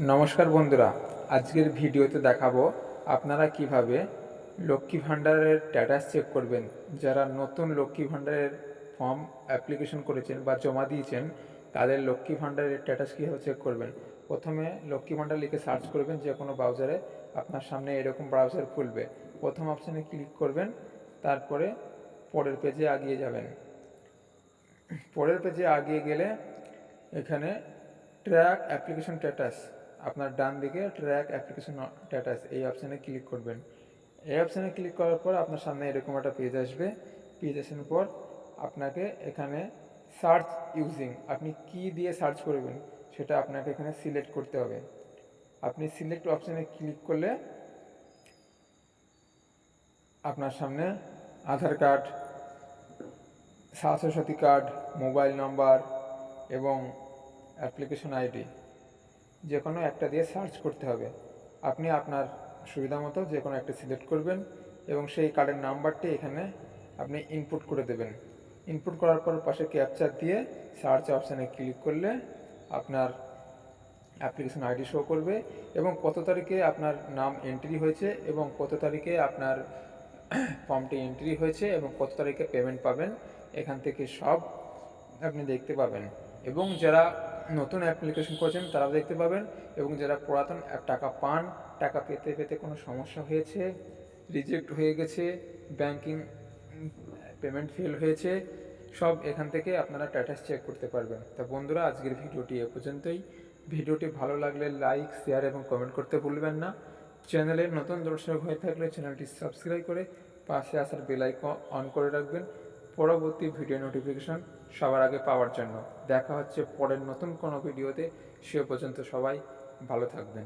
নমস্কার বন্ধুরা, আজকের ভিডিওতে দেখাবো আপনারা কিভাবে লক্ষ্মী ভাণ্ডারের স্ট্যাটাস চেক করবেন। যারা নতুন লক্ষ্মী ভাণ্ডারের ফর্ম অ্যাপ্লিকেশন করেছেন বা জমা দিয়েছেন, তাদের লক্ষ্মী ভাণ্ডারের স্ট্যাটাস কীভাবে চেক করবেন। প্রথমে লক্ষ্মী ভাণ্ডার লিখে সার্চ করবেন যে কোনো ব্রাউজারে। আপনার সামনে এরকম ব্রাউজার খুলবে। প্রথম অপশানে ক্লিক করবেন, তারপরে পরের পেজে এগিয়ে যাবেন। পরের পেজে এগিয়ে গেলে এখানে ট্র্যাক অ্যাপ্লিকেশন স্ট্যাটাস, আপনার ডান দিকে ট্র্যাক অ্যাপ্লিকেশন স্ট্যাটাস এই অপশানে ক্লিক করবেন। এই অপশানে ক্লিক করার পর আপনার সামনে এরকম একটা পেজ আসবে। পেজ আসার পর আপনাকে এখানে সার্চ ইউজিং, আপনি কি দিয়ে সার্চ করবেন সেটা আপনাকে এখানে সিলেক্ট করতে হবে। আপনি সিলেক্ট অপশানে ক্লিক করলে আপনার সামনে Aadhaar card, Swasthya Sathi card, mobile number এবং অ্যাপ্লিকেশন আইডি যে কোনো একটা দিয়ে সার্চ করতে হবে। আপনি আপনার সুবিধা মতো যে কোনো একটা সিলেক্ট করবেন এবং সেই কার্ডের নাম্বারটি এখানে আপনি ইনপুট করে দেবেন। ইনপুট করার পর পাশে ক্যাপচার দিয়ে সার্চ অপশানে ক্লিক করলে আপনার অ্যাপ্লিকেশন আইডি শো করবে এবং কত তারিখে আপনার নাম এন্ট্রি হয়েছে এবং কত তারিখে আপনার ফর্মটি এন্ট্রি হয়েছে এবং কত তারিখে পেমেন্ট পাবেন, এখান থেকে সব আপনি দেখতে পাবেন। এবং যারা নতুন অ্যাপ্লিকেশন করেছেন তারাও দেখতে পাবেন এবং যারা পুরাতন টাকা পান, টাকা পেতে পেতে কোনো সমস্যা হয়েছে, রিজেক্ট হয়ে গেছে, ব্যাংকিং পেমেন্ট ফেল হয়েছে, সব এখান থেকে আপনারা স্ট্যাটাস চেক করতে পারবেন। তা বন্ধুরা, আজকের ভিডিওটি এ পর্যন্তই। ভিডিওটি ভালো লাগলে লাইক, শেয়ার এবং কমেন্ট করতে ভুলবেন না। চ্যানেলের নতুন দর্শক হয়ে থাকলে চ্যানেলটি সাবস্ক্রাইব করে পাশে আসার বেল আইকন অন করে রাখবেন পরবর্তী ভিডিও নোটিফিকেশন সবার আগে পাওয়ার জন্য। দেখা হচ্ছে পরের নতুন কোনো ভিডিওতে। সে পর্যন্ত সবাই ভালো থাকবেন।